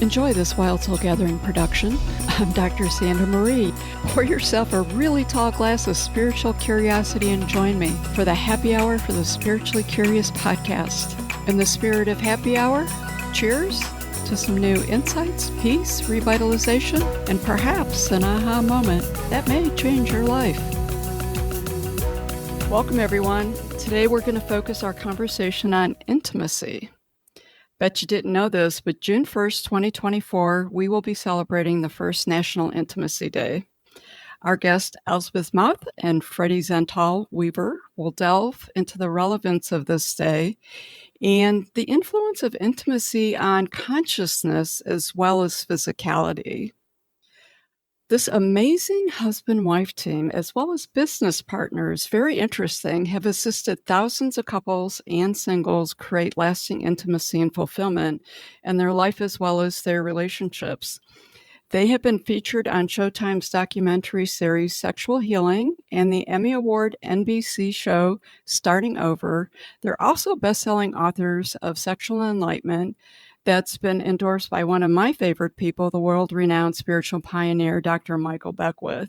Enjoy this Wild Soul Gathering production. I'm Dr. Sandra Marie. Pour yourself a really tall glass of spiritual curiosity and join me for the Happy Hour for the Spiritually Curious podcast. In the spirit of happy hour, cheers to some new insights, peace, revitalization, and perhaps an aha moment that may change your life. Welcome, everyone. Today we're going to focus our conversation on intimacy. Bet you didn't know this, but June 1st, 2024, we will be celebrating the first National Intimacy Day. Our guests, Elsbeth Muth and Freddie Zental-Weaver, will delve into the relevance of this day and the influence of intimacy on consciousness as well as physicality. This amazing husband-wife team, as well as business partners, very interesting, have assisted thousands of couples and singles create lasting intimacy and fulfillment in their life as well as their relationships. They have been featured on Showtime's documentary series Sexual Healing and the Emmy Award NBC show Starting Over. They're also best-selling authors of Sexual Enlightenment, that's been endorsed by one of my favorite people, the world-renowned spiritual pioneer, Dr. Michael Beckwith.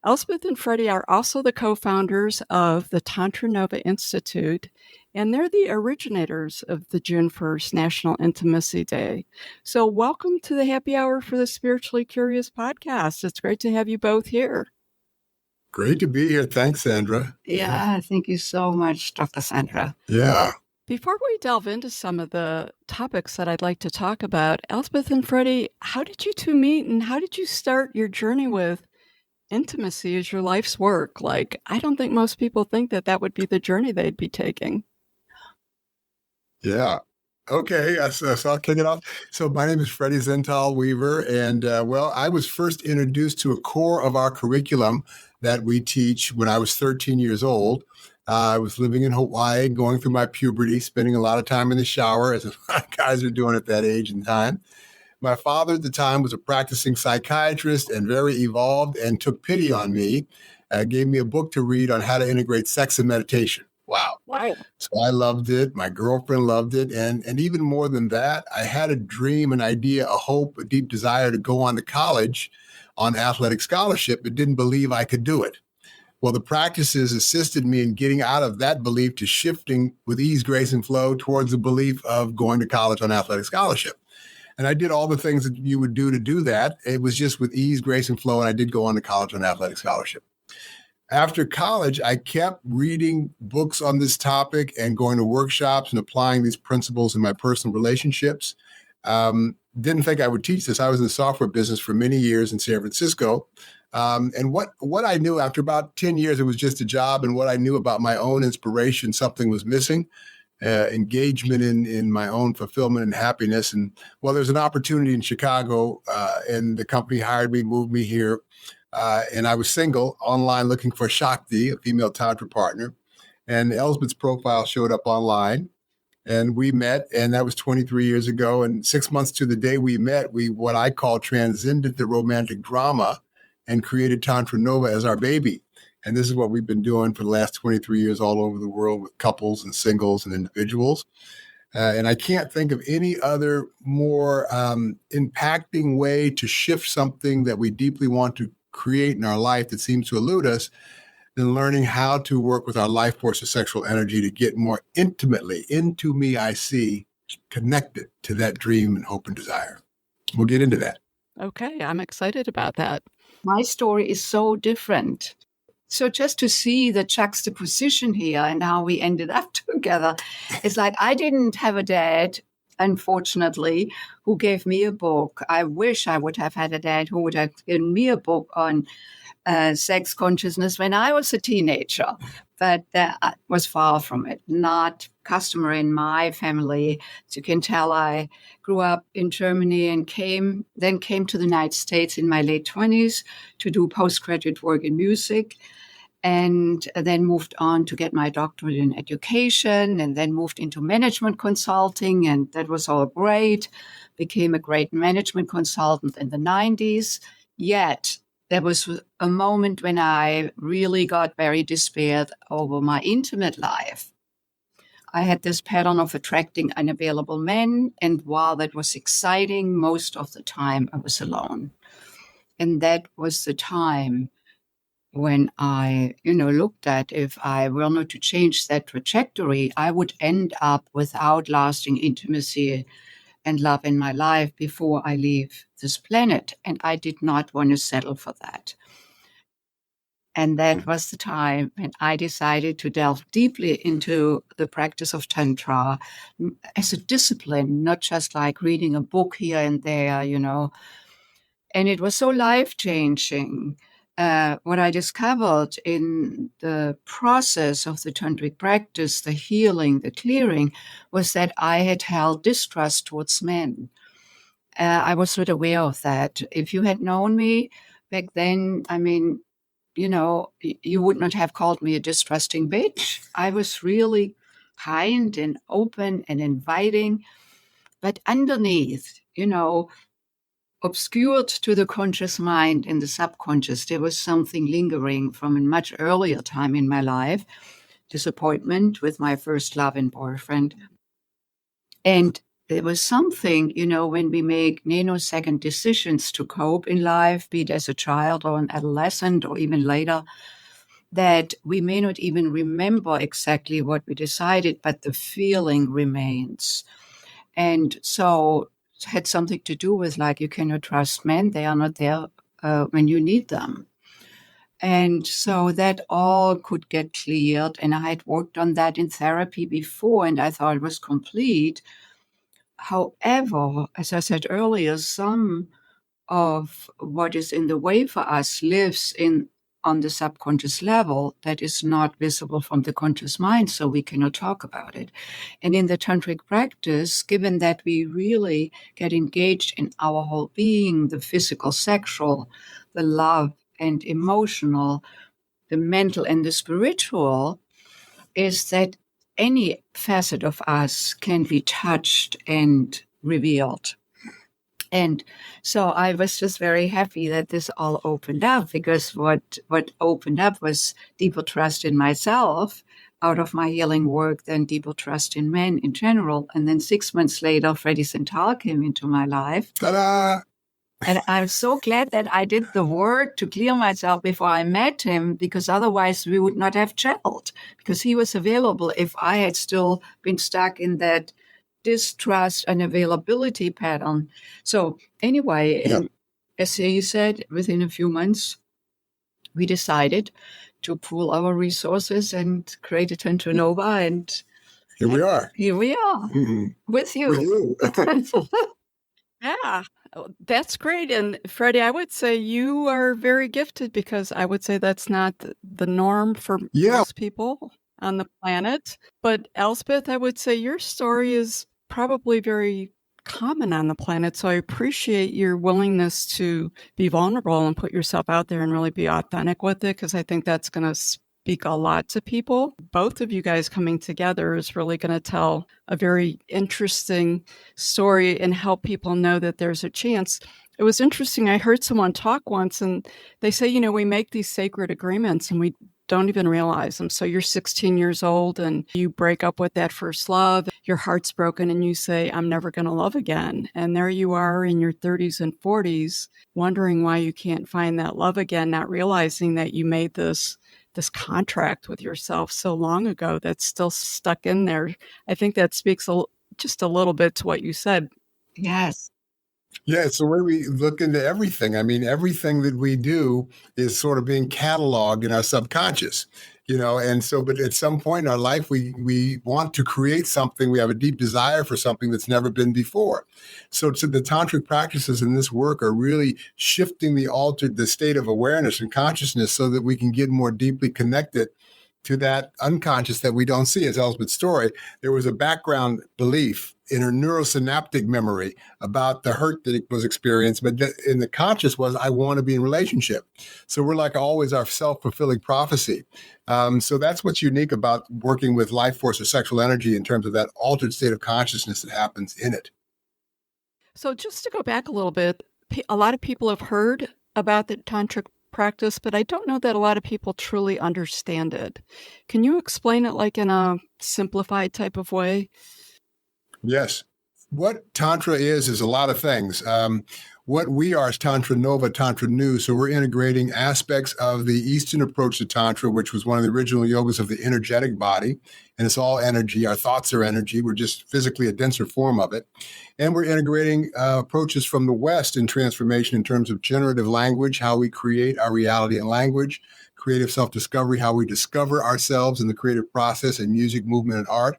Elsbeth and Freddie are also the co-founders of the Tantra Nova Institute, and they're the originators of the June 1st National Intimacy Day. So welcome to the Happy Hour for the Spiritually Curious podcast. It's great to have you both here. Great to be here. Thanks, Sandra. Yeah, thank you so much, Dr. Sandra. Yeah. Before we delve into some of the topics that I'd like to talk about, Elsbeth and Freddie, how did you two meet and how did you start your journey with intimacy as your life's work? Like, I don't think most people think that that would be the journey they'd be taking. Yeah. Okay, so I'll kick it off. So my name is Freddie Zental-Weaver, and I was first introduced to a core of our curriculum that we teach when I was 13 years old. I was living in Hawaii, going through my puberty, spending a lot of time in the shower, as a lot of guys are doing at that age and time. My father at the time was a practicing psychiatrist and very evolved and took pity on me, gave me a book to read on how to integrate sex and meditation. Wow. So I loved it. My girlfriend loved it. And even more than that, I had a dream, an idea, a hope, a deep desire to go on to college on athletic scholarship, but didn't believe I could do it. Well, the practices assisted me in getting out of that belief to shifting with ease, grace, and flow towards the belief of going to college on athletic scholarship. And I did all the things that you would do that. It was just with ease, grace, and flow, and I did go on to college on athletic scholarship. After college, I kept reading books on this topic and going to workshops and applying these principles in my personal relationships. Didn't think I would teach this. I was in the software business for many years in San Francisco. And what I knew after about 10 years, it was just a job. And what I knew about my own inspiration, something was missing, engagement in my own fulfillment and happiness. And there's an opportunity in Chicago, and the company hired me, moved me here. And I was single, online, looking for Shakti, a female Tantra partner. And Elsbeth's profile showed up online. And we met, and that was 23 years ago. And 6 months to the day we met, we what I call transcended the romantic drama and created Tantra Nova as our baby. And this is what we've been doing for the last 23 years all over the world with couples and singles and individuals. And I can't think of any other more impacting way to shift something that we deeply want to create in our life that seems to elude us than learning how to work with our life force of sexual energy to get more intimately into me, I see, connected to that dream and hope and desire. We'll get into that. Okay, I'm excited about that. My story is so different. So just to see the juxtaposition here and how we ended up together, it's like I didn't have a dad, unfortunately, who gave me a book. I wish I would have had a dad who would have given me a book on sex consciousness when I was a teenager, but that was far from it, not customary in my family. As you can tell, I grew up in Germany and came to the United States in my late 20s to do postgraduate work in music, and then moved on to get my doctorate in education, and then moved into management consulting, and that was all great. Became a great management consultant in the 90s, yet there was a moment when I really got very despaired over my intimate life. I had this pattern of attracting unavailable men. And while that was exciting, most of the time I was alone. And that was the time when I, looked at if I were not to change that trajectory, I would end up without lasting intimacy and love in my life before I leave this planet. And I did not want to settle for that. And that was the time when I decided to delve deeply into the practice of Tantra as a discipline, not just like reading a book here and there, And it was so life-changing. What I discovered in the process of the tantric practice, the healing, the clearing, was that I had held distrust towards men. I was not aware of that. If you had known me back then, you would not have called me a distrusting bitch. I was really kind and open and inviting. But underneath, obscured to the conscious mind and the subconscious, there was something lingering from a much earlier time in my life, disappointment with my first love and boyfriend. And there was something, when we make nanosecond decisions to cope in life, be it as a child or an adolescent or even later, that we may not even remember exactly what we decided, but the feeling remains. And so it had something to do with like, you cannot trust men. They are not there when you need them. And so that all could get cleared. And I had worked on that in therapy before, and I thought it was complete. However, as I said earlier, some of what is in the way for us lives on the subconscious level that is not visible from the conscious mind, so we cannot talk about it. And in the tantric practice, given that we really get engaged in our whole being, the physical, sexual, the love and emotional, the mental and the spiritual, is that any facet of us can be touched and revealed. And so I was just very happy that this all opened up, because what opened up was deeper trust in myself out of my healing work, then deeper trust in men in general. And then 6 months later, Freddie Zental came into my life. Ta-da! And I'm so glad that I did the work to clear myself before I met him, because otherwise we would not have gelled, because he was available. If I had still been stuck in that distrust and availability pattern. So anyway, as you said, within a few months, we decided to pool our resources and create a Tantra Nova. And here we are. With you. With you. Yeah, that's great. And Freddie, I would say you are very gifted, because I would say that's not the norm for most people on the planet. But Elsbeth, I would say your story is probably very common on the planet. So I appreciate your willingness to be vulnerable and put yourself out there and really be authentic with it, because I think that's going to speak a lot to people. Both of you guys coming together is really going to tell a very interesting story and help people know that there's a chance. It was interesting. I heard someone talk once, and they say, we make these sacred agreements and we don't even realize them. So you're 16 years old and you break up with that first love, your heart's broken, and you say, I'm never going to love again. And there you are in your 30s and 40s, wondering why you can't find that love again, not realizing that you made this contract with yourself so long ago that's still stuck in there. I think that speaks just a little bit to what you said. Yes. Yeah, it's the way we look into everything. I mean, everything that we do is sort of being cataloged in our subconscious, and so, but at some point in our life, we want to create something. We have a deep desire for something that's never been before. So the tantric practices in this work are really shifting the state of awareness and consciousness so that we can get more deeply connected to that unconscious that we don't see. As Elsbeth's story, there was a background belief in her neurosynaptic memory about the hurt that it was experienced, but in the conscious was, I want to be in relationship. So we're like always our self-fulfilling prophecy. So that's what's unique about working with life force or sexual energy in terms of that altered state of consciousness that happens in it. So just to go back a little bit, a lot of people have heard about the tantric practice, but I don't know that a lot of people truly understand it. Can you explain it like in a simplified type of way? Yes. What Tantra is a lot of things. What we are is Tantra Nova, Tantra New. So we're integrating aspects of the Eastern approach to Tantra, which was one of the original yogas of the energetic body. And it's all energy. Our thoughts are energy. We're just physically a denser form of it. And we're integrating approaches from the West in transformation in terms of generative language, how we create our reality in language, creative self-discovery, how we discover ourselves in the creative process in music, movement, and art.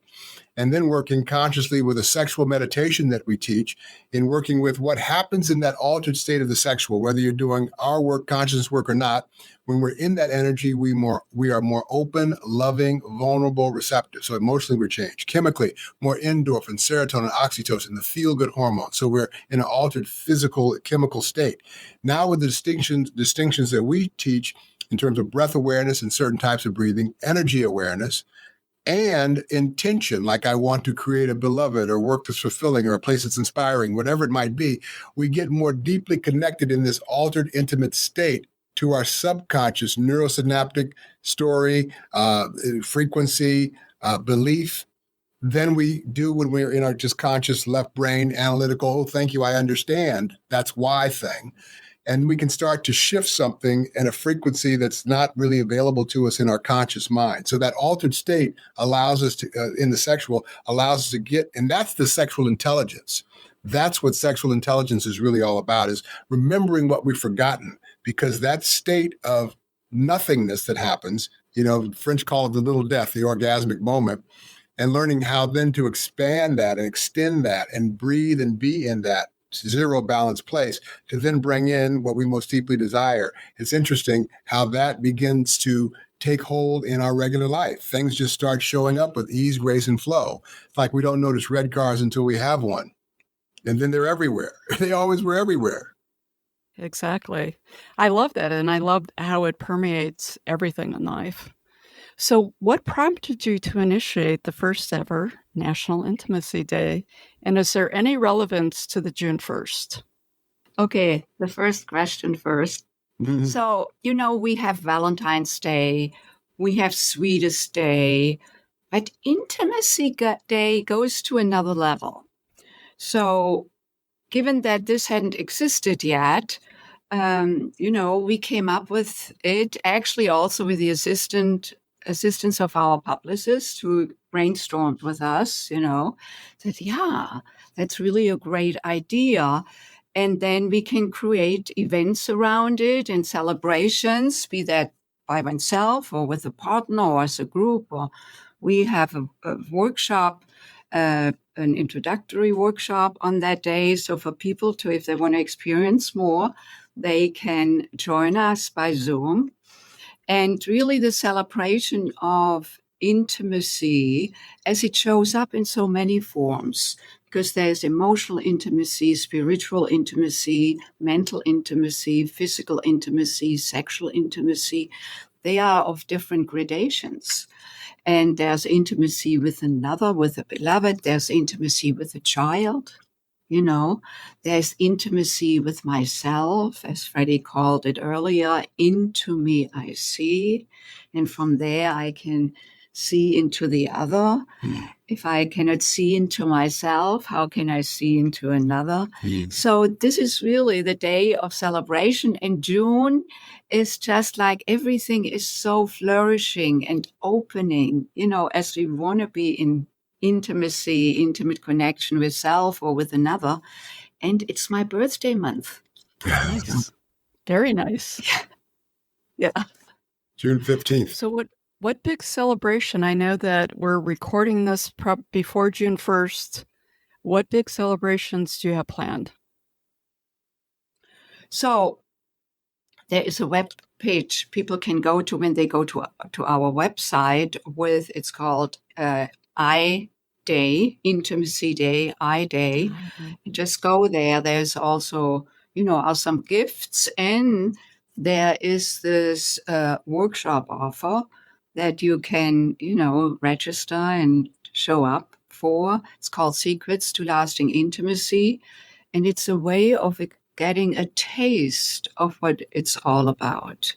And then working consciously with a sexual meditation that we teach in working with what happens in that altered state of the sexual, whether you're doing our work, conscious work or not. When we're in that energy, we are more open, loving, vulnerable, receptive. So emotionally, we're changed. Chemically, more endorphin, serotonin, oxytocin, the feel-good hormone. So we're in an altered physical, chemical state. Now with the distinctions that we teach in terms of breath awareness and certain types of breathing, energy awareness, and intention, like I want to create a beloved or work that's fulfilling or a place that's inspiring, whatever it might be, we get more deeply connected in this altered, intimate state to our subconscious neurosynaptic story, frequency, belief, than we do when we're in our just conscious left brain analytical, oh, thank you, I understand, that's why thing. And we can start to shift something at a frequency that's not really available to us in our conscious mind. So that altered state allows us to, in the sexual, allows us to get, and that's the sexual intelligence. That's what sexual intelligence is really all about, is remembering what we've forgotten, because that state of nothingness that happens, French call it the little death, the orgasmic moment, and learning how then to expand that and extend that and breathe and be in that zero balance place to then bring in what we most deeply desire. It's interesting how that begins to take hold in our regular life. Things just start showing up with ease, grace, and flow. It's like we don't notice red cars until we have one. And then they're everywhere. They always were everywhere. Exactly. I love that. And I love how it permeates everything in life. So what prompted you to initiate the first ever National Intimacy Day? And is there any relevance to the June 1st? Okay, the first question first. Mm-hmm. So, we have Valentine's Day, we have Sweetest Day, but Intimacy Day goes to another level. So, given that this hadn't existed yet, we came up with it actually also with the assistance of our publicist who brainstormed with us, said, yeah, that's really a great idea. And then we can create events around it and celebrations, be that by oneself or with a partner or as a group. Or we have a workshop, an introductory workshop on that day. So for people to, if they want to experience more, they can join us by Zoom. And really the celebration of intimacy as it shows up in so many forms, because there's emotional intimacy, spiritual intimacy, mental intimacy, physical intimacy, sexual intimacy. They are of different gradations. And there's intimacy with another, with a beloved. There's intimacy with a child. There's intimacy with myself, as Freddie called it earlier. Into me, I see. And from there, I can see into the other. If I cannot see into myself, how can I see into another? So this is really the day of celebration. And June is just like everything is so flourishing and opening, as we want to be in intimacy, intimate connection with self or with another. And it's my birthday month. Nice. Very nice. Yeah. June 15th. So what big celebration? I know that we're recording this before June 1st. What big celebrations do you have planned? So there is a web page people can go to when they go to our website it's called I Day, Intimacy Day, I Day. Mm-hmm. Just go there. There's also, are some gifts, and there is this workshop offer that you can, register and show up for. It's called Secrets to Lasting Intimacy. And it's a way of getting a taste of what it's all about.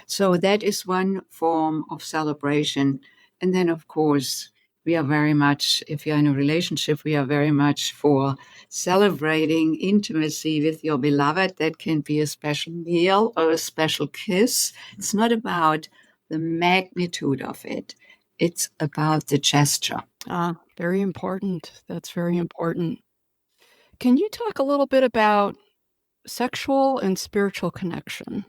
So that is one form of celebration. And then, of course, we are very much, if you're in a relationship, we are very much for celebrating intimacy with your beloved. That can be a special meal or a special kiss. It's not about the magnitude of it. It's about the gesture. Very important. That's very important. Can you talk a little bit about sexual and spiritual connection?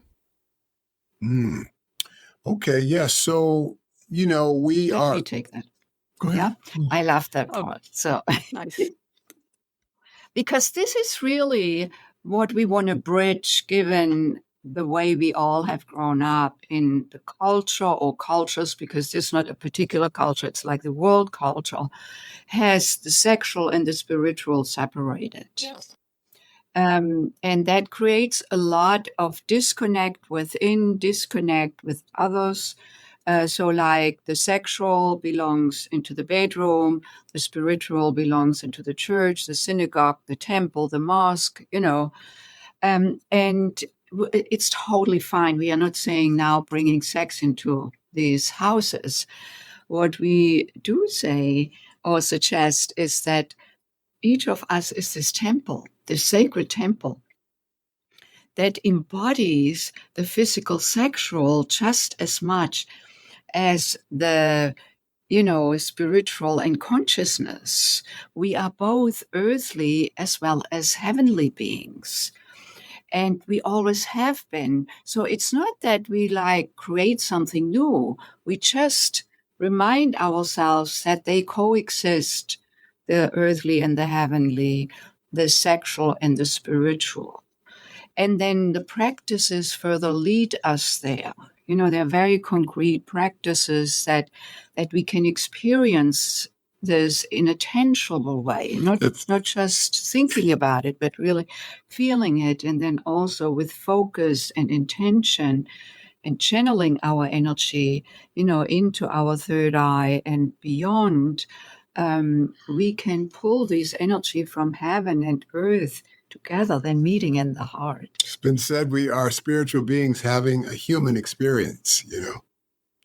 Okay, yes. So, we Let me take that. Go ahead. Yeah, I love that part. So Nice. Because this is really what we want to bridge, given the way we all have grown up in the culture or cultures, because this is not a particular culture, it's like the world culture, has the sexual and the spiritual separated. Yes. And that creates a lot of disconnect within, disconnect with others. So like the sexual belongs into the bedroom, the spiritual belongs into the church, the synagogue, the temple, the mosque, and it's totally fine. We are not saying now bringing sex into these houses. What we do say or suggest is that each of us is this temple, this sacred temple that embodies the physical sexual just as much as the spiritual and consciousness. We are both earthly as well as heavenly beings. And we always have been. So it's not that we create something new. We just remind ourselves that they coexist, the earthly and the heavenly, the sexual and the spiritual. And then the practices further lead us there. They're very concrete practices that we can experience this in a tangible way, not just thinking about it, but really feeling it. And then also with focus and intention and channeling our energy, into our third eye and beyond, we can pull this energy from heaven and earth together, then meeting in the heart. It's been said we are spiritual beings having a human experience,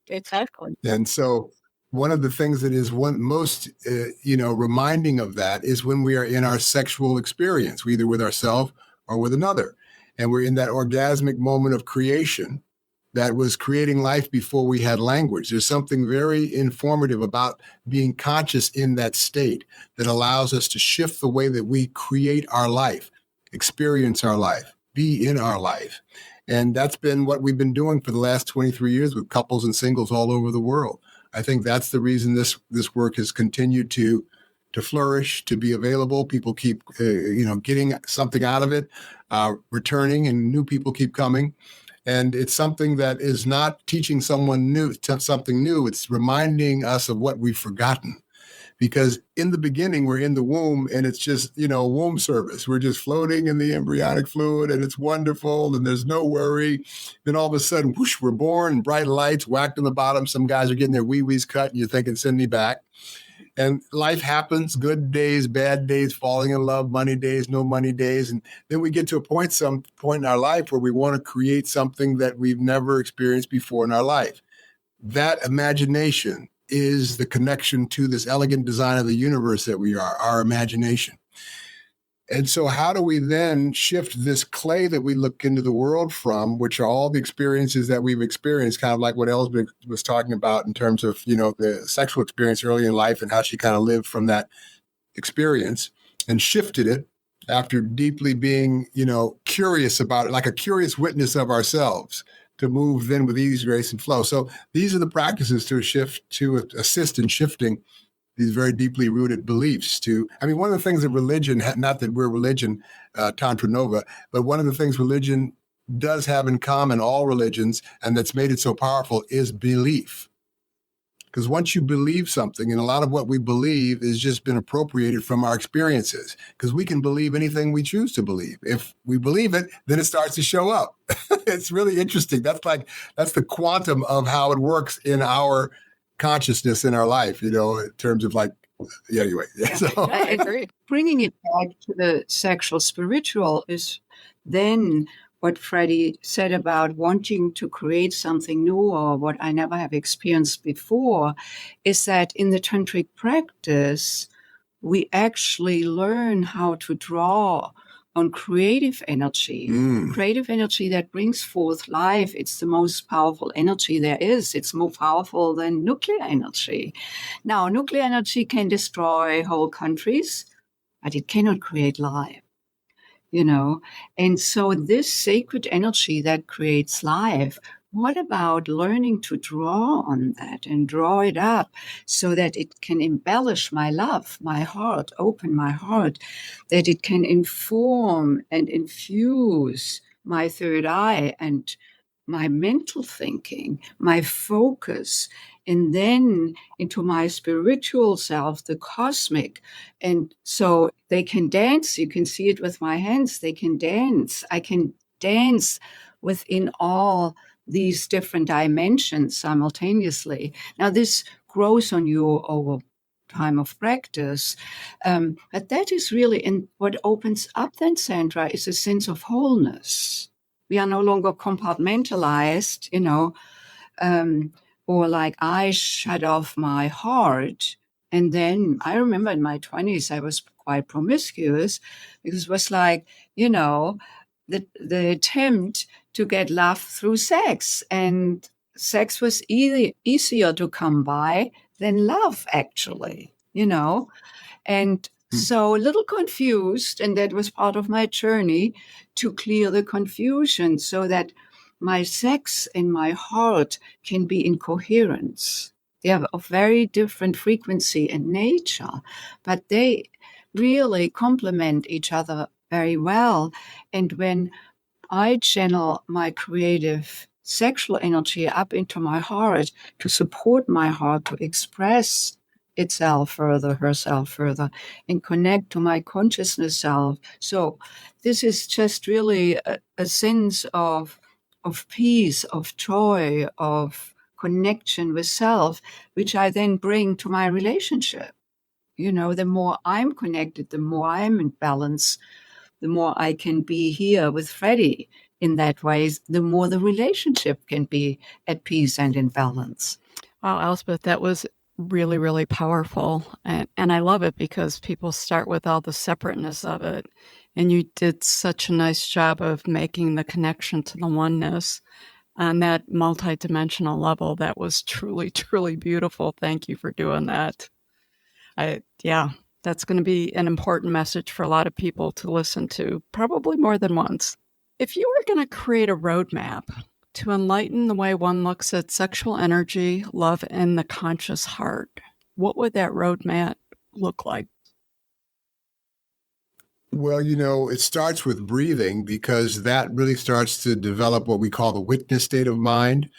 Exactly. And so one of the things that is most, reminding of that is when we are in our sexual experience, either with ourselves or with another. And we're in that orgasmic moment of creation that was creating life before we had language. There's something very informative about being conscious in that state that allows us to shift the way that we create our life, experience our life, be in our life. And that's been what we've been doing for the last 23 years with couples and singles all over the world. I think that's the reason this work has continued to flourish, to be available. People keep, getting something out of it, returning, and new people keep coming. And it's something that is not teaching someone something new. It's reminding us of what we've forgotten. Because in the beginning, we're in the womb and it's just, womb service. We're just floating in the embryonic fluid and it's wonderful and there's no worry. Then all of a sudden, whoosh, we're born, bright lights, whacked on the bottom. Some guys are getting their wee-wees cut and you're thinking, send me back. And life happens, good days, bad days, falling in love, money days, no money days. And then we get to some point in our life where we want to create something that we've never experienced before in our life. That imagination is the connection to this elegant design of the universe that we are, our imagination. And so how do we then shift this clay that we look into the world from, which are all the experiences that we've experienced, kind of like what Elsbeth was talking about in terms of, the sexual experience early in life and how she kind of lived from that experience and shifted it after deeply being, curious about it, like a curious witness of ourselves, to move then with ease, grace, and flow. So these are the practices to assist in shifting these very deeply rooted beliefs one of the things that religion, not that we're religion, Tantra Nova, but one of the things religion does have in common, all religions, and that's made it so powerful, is belief. Because once you believe something, and a lot of what we believe is just been appropriated from our experiences, because we can believe anything we choose to believe. If we believe it, then it starts to show up. It's really interesting. That's the quantum of how it works in our consciousness in our life, in terms of anyway. So. I agree. Bringing it back to the sexual spiritual is then what Freddie said about wanting to create something new or what I never have experienced before is that in the tantric practice, we actually learn how to draw on creative energy that brings forth life. It's the most powerful energy there is. It's more powerful than nuclear energy. Now, nuclear energy can destroy whole countries, but it cannot create life. And so this sacred energy that creates life, what about learning to draw on that and draw it up so that it can embellish my love, my heart, open my heart, that it can inform and infuse my third eye and my mental thinking, my focus, and then into my spiritual self, the cosmic. And so they can dance. You can see it with my hands. They can dance. I can dance within all these different dimensions simultaneously. Now, this grows on you over time of practice. But that is really, and what opens up then, Sandra, is a sense of wholeness. We are no longer compartmentalized, or like I shut off my heart. And then I remember in my 20s, I was quite promiscuous because it was like, the attempt to get love through sex. And sex was easier to come by than love, actually, And so a little confused, and that was part of my journey to clear the confusion so that my sex and my heart can be in coherence. They have a very different frequency and nature, but they really complement each other very well. And when I channel my creative sexual energy up into my heart to support my heart to express itself further, herself further, and connect to my consciousness self. So this is just really a sense of peace, of joy, of connection with self, which I then bring to my relationship. The more I'm connected, the more I'm in balance, the more I can be here with Freddie in that way, the more the relationship can be at peace and in balance. Wow, Elsbeth, that was really, really powerful. And I love it because people start with all the separateness of it. And you did such a nice job of making the connection to the oneness on that multidimensional level. That was truly, truly beautiful. Thank you for doing that. That's going to be an important message for a lot of people to listen to, probably more than once. If you were going to create a roadmap to enlighten the way one looks at sexual energy, love, and the conscious heart, what would that roadmap look like? Well, it starts with breathing because that really starts to develop what we call the witness state of mind.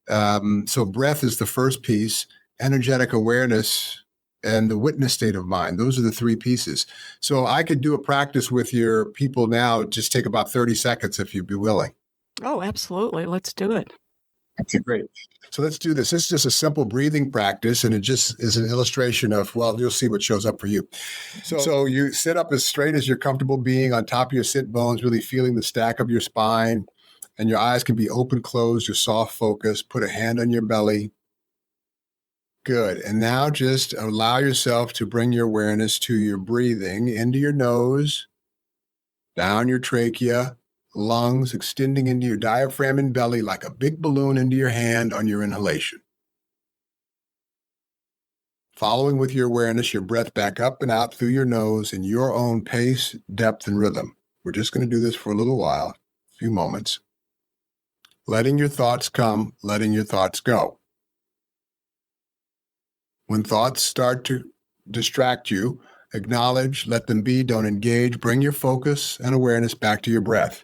So breath is the first piece, energetic awareness, and the witness state of mind. Those are the three pieces. So I could do a practice with your people now, just take about 30 seconds if you'd be willing. Oh, absolutely. Let's do it. Okay, great. So let's do this. This is just a simple breathing practice, and it just is an illustration of, well, you'll see what shows up for you. So you sit up as straight as you're comfortable being on top of your sit bones, really feeling the stack of your spine, and your eyes can be open, closed, your soft focus. Put a hand on your belly. Good. And now just allow yourself to bring your awareness to your breathing into your nose, down your trachea, lungs, extending into your diaphragm and belly like a big balloon into your hand on your inhalation. Following with your awareness, your breath back up and out through your nose in your own pace, depth, and rhythm. We're just going to do this for a little while, a few moments. Letting your thoughts come, letting your thoughts go. When thoughts start to distract you, acknowledge, let them be, don't engage. Bring your focus and awareness back to your breath.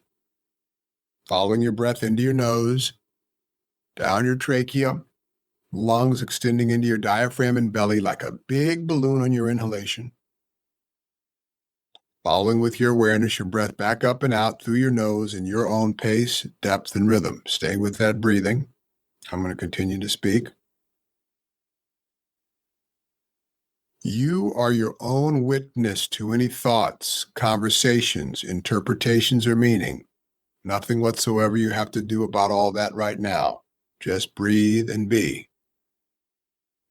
Following your breath into your nose, down your trachea, lungs extending into your diaphragm and belly like a big balloon on your inhalation. Following with your awareness, your breath back up and out through your nose in your own pace, depth, and rhythm. Stay with that breathing. I'm going to continue to speak. You are your own witness to any thoughts, conversations, interpretations, or meaning. Nothing whatsoever you have to do about all that right now. Just breathe and be.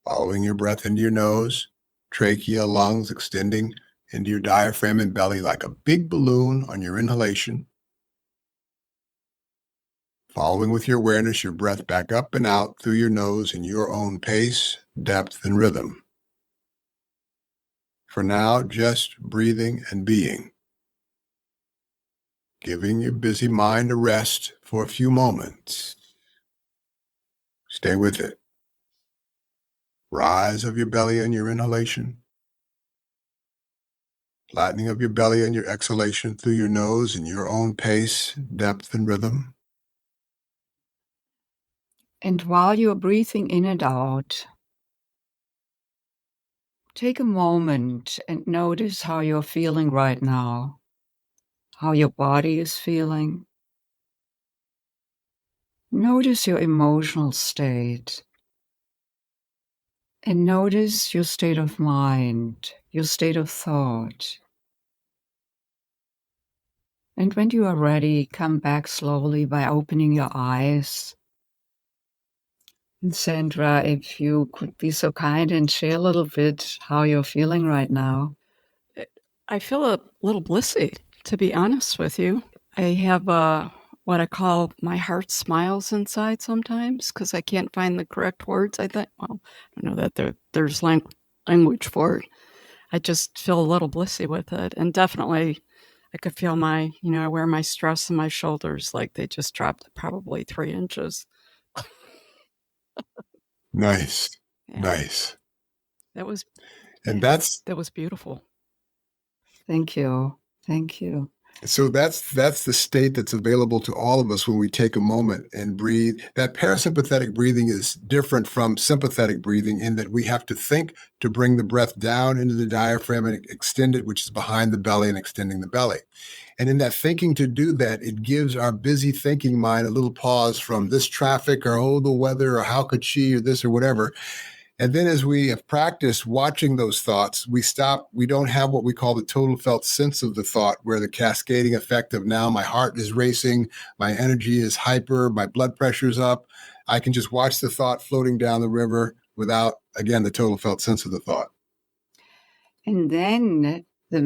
Following your breath into your nose, trachea, lungs extending into your diaphragm and belly like a big balloon on your inhalation. Following with your awareness, your breath back up and out through your nose in your own pace, depth, and rhythm. For now, just breathing and being. Giving your busy mind a rest for a few moments. Stay with it. Rise of your belly in your inhalation. Flattening of your belly and your exhalation through your nose in your own pace, depth, and rhythm. And while you're breathing in and out, take a moment and notice how you're feeling right now, how your body is feeling. Notice your emotional state. And notice your state of mind, your state of thought. And when you are ready, come back slowly by opening your eyes. And Sandra, if you could be so kind and share a little bit how you're feeling right now. I feel a little blissy, to be honest with you. I have what I call my heart smiles inside sometimes because I can't find the correct words. I think, well, I know that there's language for it. I just feel a little blissy with it. And definitely I could feel I wear my stress on my shoulders like they just dropped probably 3 inches. Nice. Yeah. Nice. That was that was beautiful. Thank you. Thank you. So that's the state that's available to all of us when we take a moment and breathe. That parasympathetic breathing is different from sympathetic breathing in that we have to think to bring the breath down into the diaphragm and extend it, which is behind the belly and extending the belly. And in that thinking to do that, it gives our busy thinking mind a little pause from this traffic or, oh, the weather or how could she or this or whatever. And then as we have practiced watching those thoughts, we stop. We don't have what we call the total felt sense of the thought, where the cascading effect of now my heart is racing, my energy is hyper, my blood pressure's up. I can just watch the thought floating down the river without, again, the total felt sense of the thought. And then the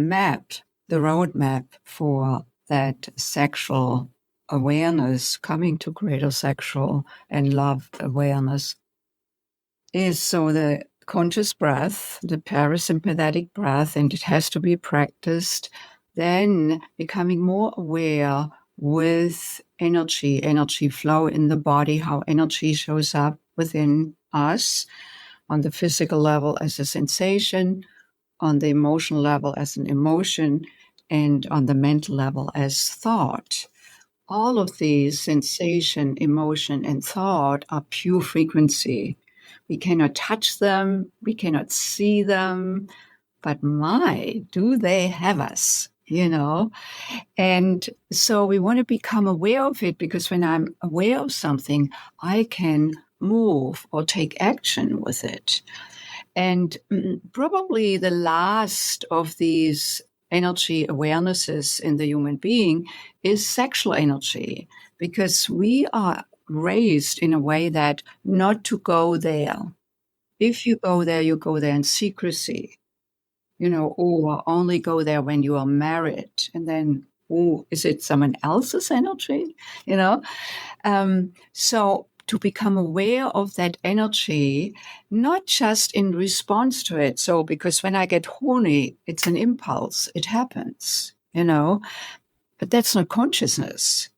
roadmap for that sexual awareness, coming to greater sexual and love awareness, is so the conscious breath, the parasympathetic breath, and it has to be practiced, then becoming more aware with energy flow in the body, how energy shows up within us on the physical level as a sensation, on the emotional level as an emotion, and on the mental level as thought. All of these sensation, emotion, and thought are pure frequency. We cannot touch them, we cannot see them, but my, do they have us, And so we want to become aware of it, because when I'm aware of something, I can move or take action with it. And probably the last of these energy awarenesses in the human being is sexual energy, because we are raised in a way that not to go there. If you go there in secrecy, or only go there when you are married. And then, is it someone else's energy? So to become aware of that energy, not just in response to it. So, because when I get horny, it's an impulse, it happens, but that's not consciousness.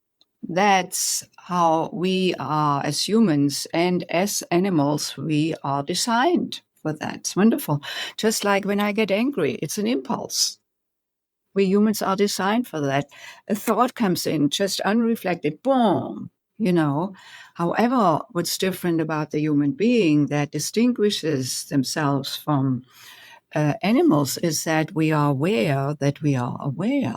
That's how we are as humans, and as animals, we are designed for that. It's wonderful. Just like when I get angry, it's an impulse. We humans are designed for that. A thought comes in, just unreflected, boom, However, what's different about the human being that distinguishes themselves from animals is that we are aware that we are aware.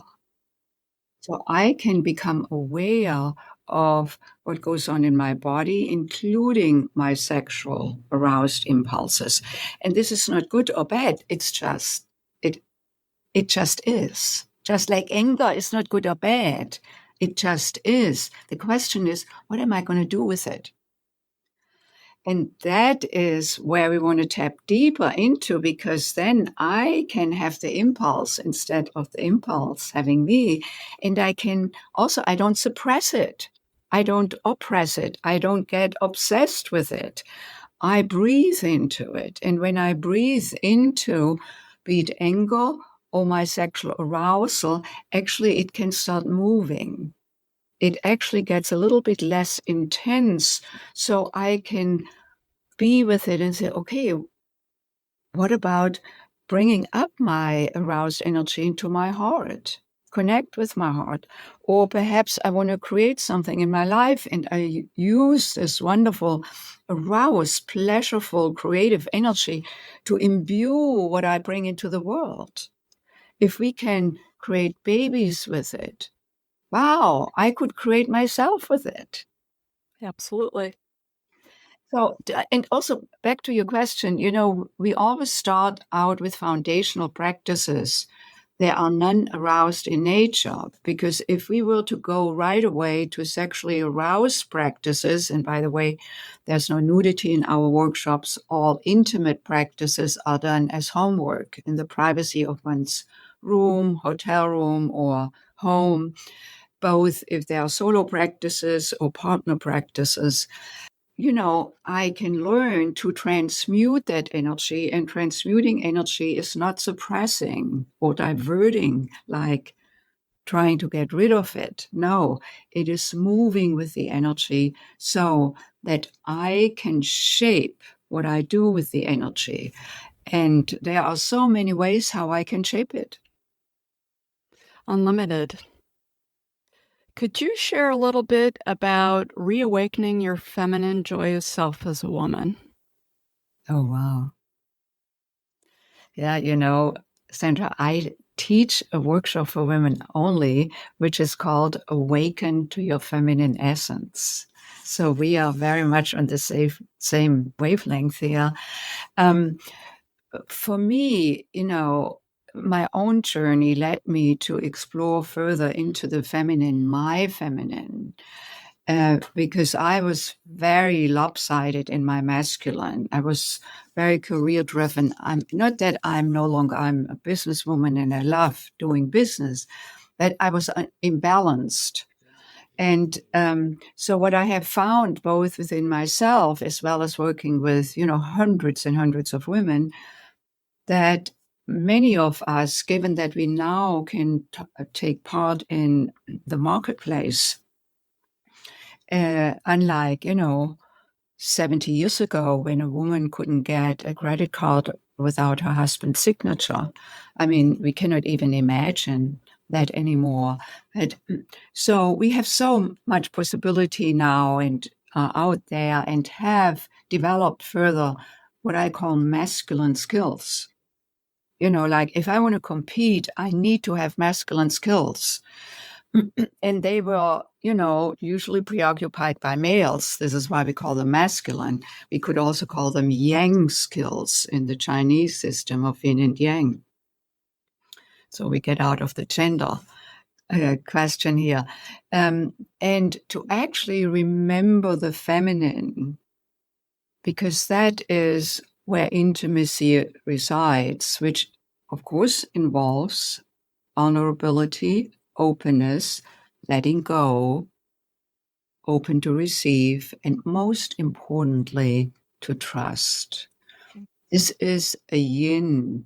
So I can become aware of what goes on in my body, including my sexual aroused impulses. And this is not good or bad. It's just, it just is. Just like anger is not good or bad. It just is. The question is, what am I going to do with it? And that is where we want to tap deeper into, because then I can have the impulse instead of the impulse having me. And I can also, I don't suppress it. I don't oppress it. I don't get obsessed with it. I breathe into it. And when I breathe into, be it anger or my sexual arousal, actually it can start moving. It actually gets a little bit less intense. So I can be with it and say, okay, what about bringing up my aroused energy into my heart? Connect with my heart. Or perhaps I want to create something in my life and I use this wonderful, aroused, pleasureful, creative energy to imbue what I bring into the world. If we can create babies with it, wow, I could create myself with it. Absolutely. So, and also back to your question, we always start out with foundational practices. There are none aroused in nature, because if we were to go right away to sexually aroused practices, and by the way, there's no nudity in our workshops, all intimate practices are done as homework in the privacy of one's room, hotel room, or home, both if they are solo practices or partner practices. I can learn to transmute that energy, and transmuting energy is not suppressing or diverting, like trying to get rid of it. No, it is moving with the energy so that I can shape what I do with the energy. And there are so many ways how I can shape it. Unlimited. Could you share a little bit about reawakening your feminine, joyous self as a woman? Oh, wow. Yeah, Sandra, I teach a workshop for women only, which is called Awaken to Your Feminine Essence. So we are very much on the same wavelength here. For me, my own journey led me to explore further into the feminine, my feminine. Because I was very lopsided in my masculine. I was very career driven. I'm no longer, I'm a businesswoman and I love doing business, but I was imbalanced. And so what I have found both within myself as well as working with, hundreds and hundreds of women, that many of us, given that we now can take part in the marketplace, unlike, 70 years ago when a woman couldn't get a credit card without her husband's signature. I mean, we cannot even imagine that anymore. So we have so much possibility now and out there, and have developed further what I call masculine skills. Like if I want to compete, I need to have masculine skills. And they were, usually preoccupied by males. This is why we call them masculine. We could also call them yang skills in the Chinese system of yin and yang. So we get out of the gender question here. And to actually remember the feminine, because that is where intimacy resides, which of course involves vulnerability, openness, letting go, open to receive, and most importantly, to trust. This is a yin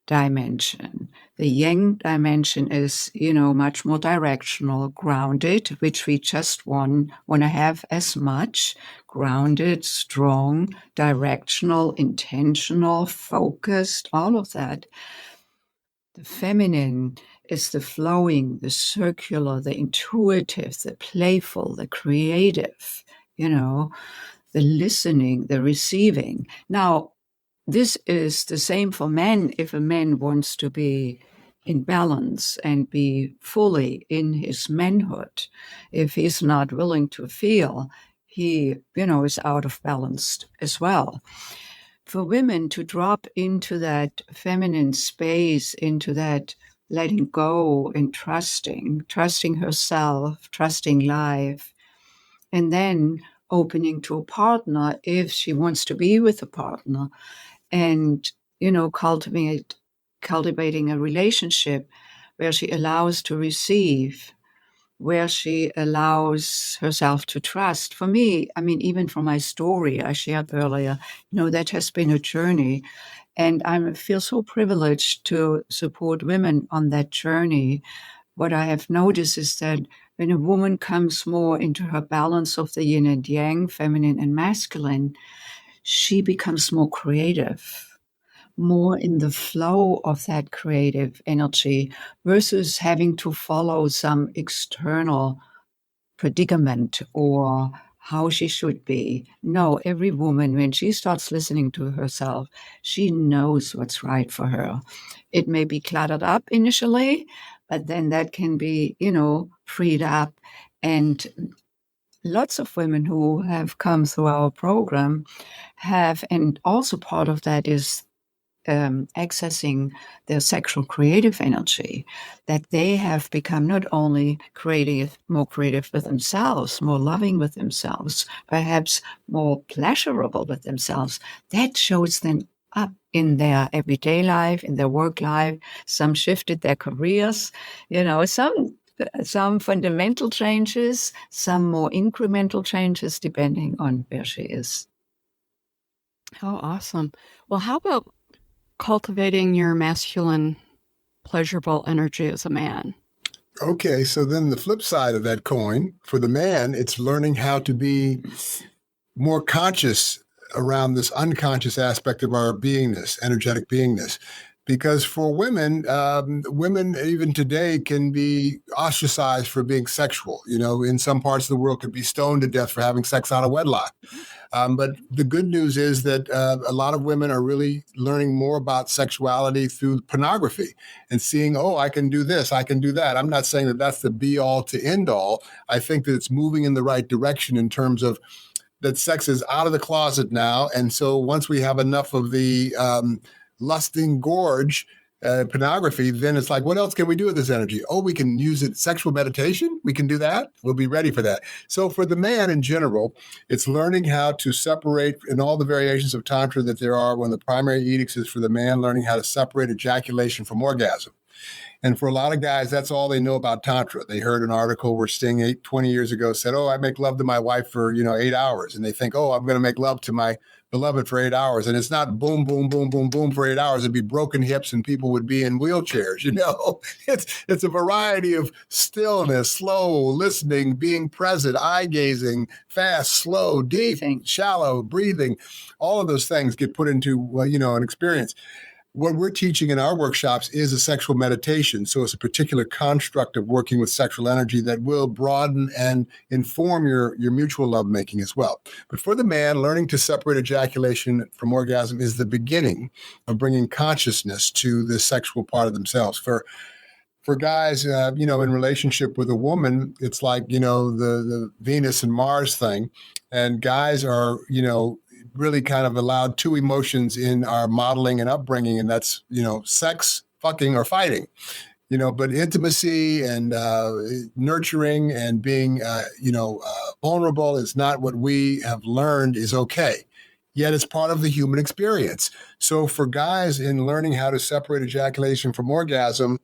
dimension. The yang dimension is, much more directional, grounded, which we just want to have as much. Grounded, strong, directional, intentional, focused, all of that. The feminine is the flowing, the circular, the intuitive, the playful, the creative, the listening, the receiving. Now, this is the same for men if a man wants to be in balance and be fully in his manhood. If he's not willing to feel, he, is out of balance as well. For women to drop into that feminine space, into that letting go and trusting herself, trusting life, and then opening to a partner if she wants to be with a partner, and cultivating a relationship where she allows to receive, where she allows herself to trust. For me, even from my story I shared earlier, that has been a journey. And I feel so privileged to support women on that journey. What I have noticed is that when a woman comes more into her balance of the yin and yang, feminine and masculine, she becomes more creative, more in the flow of that creative energy versus having to follow some external predicament or how she should be. No, every woman, when she starts listening to herself, she knows what's right for her. It may be cluttered up initially, but then that can be, freed up. And lots of women who have come through our program have, and also part of that is accessing their sexual creative energy, that they have become not only more creative with themselves, more loving with themselves, perhaps more pleasurable with themselves. That shows them up in their everyday life, in their work life. Some shifted their careers, some fundamental changes, some more incremental changes, depending on where she is. Oh, awesome. Well, how about cultivating your masculine, pleasurable energy as a man? Okay, so then the flip side of that coin, for the man, it's learning how to be more conscious around this unconscious aspect of our beingness, energetic beingness. Because for women, women even today can be ostracized for being sexual. In some parts of the world could be stoned to death for having sex out of wedlock. But the good news is that a lot of women are really learning more about sexuality through pornography and seeing, oh, I can do this, I can do that. I'm not saying that that's the be all to end all. I think that it's moving in the right direction in terms of that sex is out of the closet now. And so once we have enough of the lusting gorge pornography, then it's like, what else can we do with this energy? Oh, we can use it. Sexual meditation. We can do that. We'll be ready for that. So for the man in general, it's learning how to separate in all the variations of Tantra that there are. One of the primary edicts is for the man learning how to separate ejaculation from orgasm. And for a lot of guys, that's all they know about Tantra. They heard an article where Sting 20 years ago said, oh, I make love to my wife for, 8 hours. And they think, oh, I'm going to make love to my beloved for 8 hours. And it's not boom, boom, boom, boom, boom for 8 hours. It'd be broken hips and people would be in wheelchairs. It's a variety of stillness, slow listening, being present, eye gazing, fast, slow, deep, shallow, breathing. All of those things get put into, an experience. What we're teaching in our workshops is a sexual meditation. So it's a particular construct of working with sexual energy that will broaden and inform your mutual lovemaking as well. But for the man, learning to separate ejaculation from orgasm is the beginning of bringing consciousness to the sexual part of themselves. For guys, in relationship with a woman, it's like, the Venus and Mars thing. And guys are, really kind of allowed two emotions in our modeling and upbringing, and that's, sex, fucking, or fighting. But intimacy and nurturing and being, vulnerable is not what we have learned is okay. Yet it's part of the human experience. So for guys in learning how to separate ejaculation from orgasm,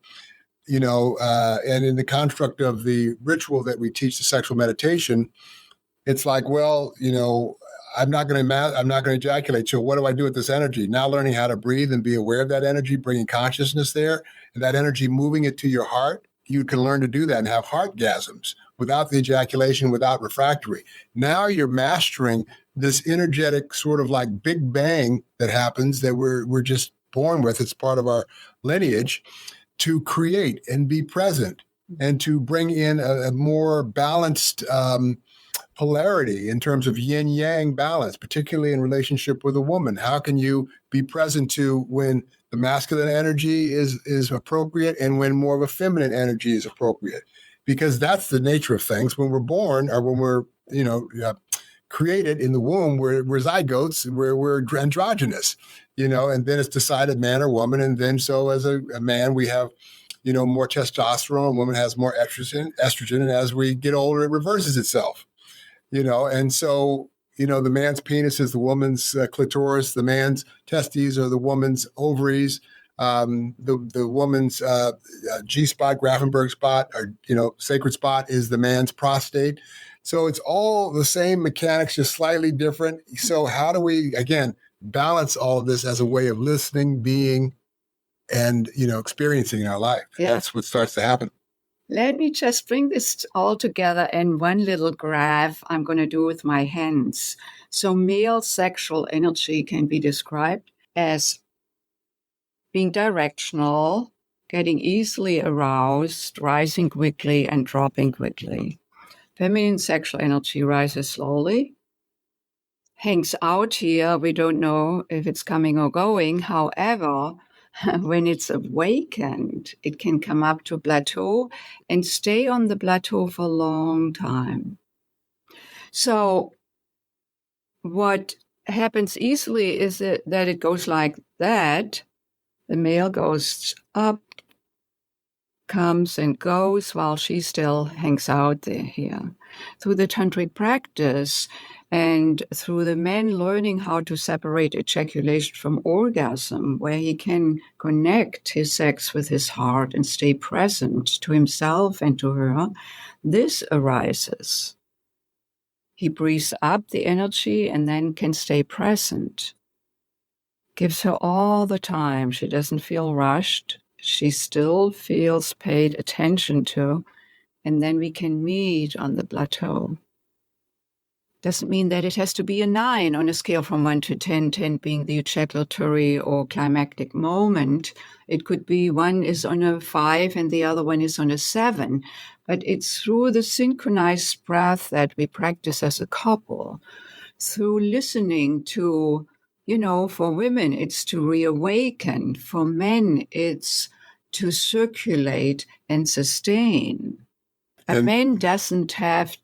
and in the construct of the ritual that we teach, the sexual meditation, it's like, well, I'm not going to ejaculate. So what do I do with this energy? Now learning how to breathe and be aware of that energy, bringing consciousness there, and that energy moving it to your heart. You can learn to do that and have heartgasms without the ejaculation, without refractory. Now you're mastering this energetic sort of like big bang that happens that we're just born with. It's part of our lineage to create and be present and to bring in a more balanced polarity in terms of yin yang balance, particularly in relationship with a woman. How can you be present to when the masculine energy is appropriate and when more of a feminine energy is appropriate? Because that's the nature of things. When we're born or when we're, created in the womb, we're zygotes, we're androgynous, and then it's decided man or woman. And then so as a man, we have, more testosterone, a woman has more estrogen. And as we get older, it reverses itself, and so, the man's penis is the woman's clitoris, the man's testes are the woman's ovaries, the woman's G-spot, Grafenberg spot, or, sacred spot is the man's prostate. So it's all the same mechanics, just slightly different. So how do we, again, balance all of this as a way of listening, being, and, experiencing in our life? Yeah. That's what starts to happen. Let me just bring this all together in one little graph I'm going to do with my hands. So male sexual energy can be described as being directional, getting easily aroused, rising quickly and dropping quickly. Feminine sexual energy rises slowly, hangs out here. We don't know if it's coming or going. However, when it's awakened, it can come up to a plateau and stay on the plateau for a long time. So what happens easily is that it goes like that. The male goes up, comes and goes while she still hangs out there here. Through the tantric practice and through the man learning how to separate ejaculation from orgasm, where he can connect his sex with his heart and stay present to himself and to her, this arises. He breathes up the energy and then can stay present. Gives her all the time. She doesn't feel rushed. She still feels paid attention to, and then we can meet on the plateau. Doesn't mean that it has to be a 9 on a scale from 1 to 10, 10 being the ejaculatory or climactic moment. It could be one is on a 5 and the other one is on a 7. But it's through the synchronized breath that we practice as a couple, through listening to, for women, it's to reawaken. For men, it's to circulate and sustain. A man doesn't have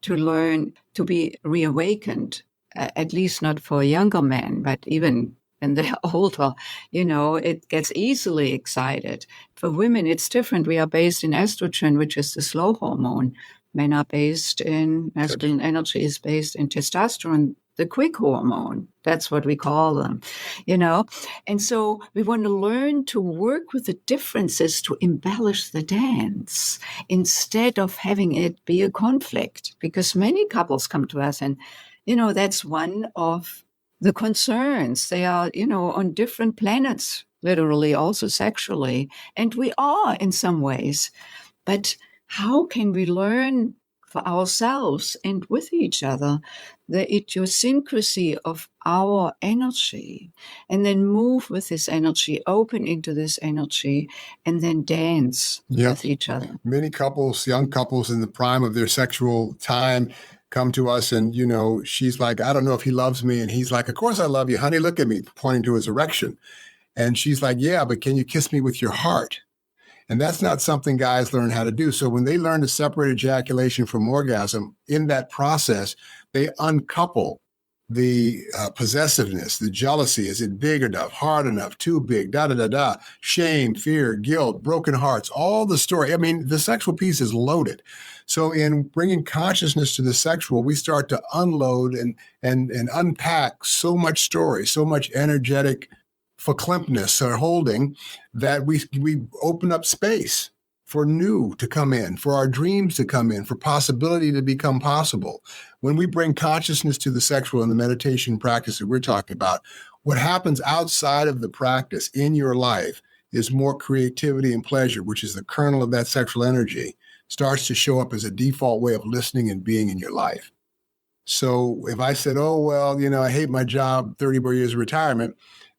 to learn to be reawakened, at least not for a younger man, but even when they're older, it gets easily excited. For women, it's different. We are based in estrogen, which is the slow hormone. Men are based in, masculine energy is based in testosterone, the quick hormone. That's what we call them, And so we want to learn to work with the differences to embellish the dance instead of having it be a conflict. Because many couples come to us and, that's one of the concerns. They are, on different planets, literally, also sexually. And we are in some ways. But how can we learn for ourselves and with each other the idiosyncrasy of our energy, and then move with this energy, open into this energy, and then dance with each other? Many couples, young couples in the prime of their sexual time, come to us and, she's like, I don't know if he loves me. And he's like, of course I love you, honey. Look at me, pointing to his erection. And she's like, yeah, but can you kiss me with your heart? And that's not something guys learn how to do. So when they learn to separate ejaculation from orgasm, in that process, they uncouple the possessiveness, the jealousy. Is it big enough, hard enough, too big, shame, fear, guilt, broken hearts, all the story. I mean, the sexual piece is loaded. So in bringing consciousness to the sexual, we start to unload and unpack so much story, so much energetic verklempt or holding, that we open up space for new to come in, for our dreams to come in, for possibility to become possible. When we bring consciousness to the sexual and the meditation practice that we're talking about, what happens outside of the practice in your life is more creativity and pleasure, which is the kernel of that sexual energy, starts to show up as a default way of listening and being in your life. So if I said, oh, well, I hate my job, 30 more years of retirement,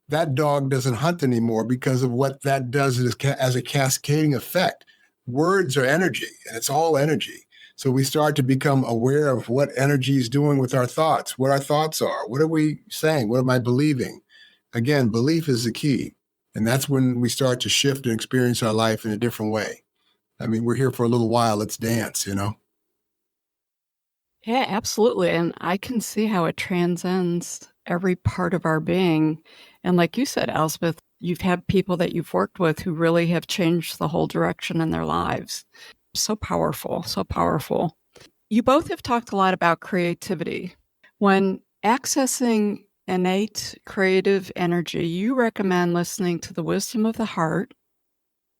that dog doesn't hunt anymore because of what that does as a cascading effect. Words are energy, and it's all energy. So we start to become aware of what energy is doing with our thoughts, what our thoughts are. What are we saying? What am I believing? Again, belief is the key. And that's when we start to shift and experience our life in a different way. I mean, we're here for a little while. Let's dance, you know? Yeah, absolutely. And I can see how it transcends every part of our being. And like you said, Elsbeth, you've had people that you've worked with who really have changed the whole direction in their lives. So powerful, so powerful. You both have talked a lot about creativity. When accessing innate creative energy, you recommend listening to the wisdom of the heart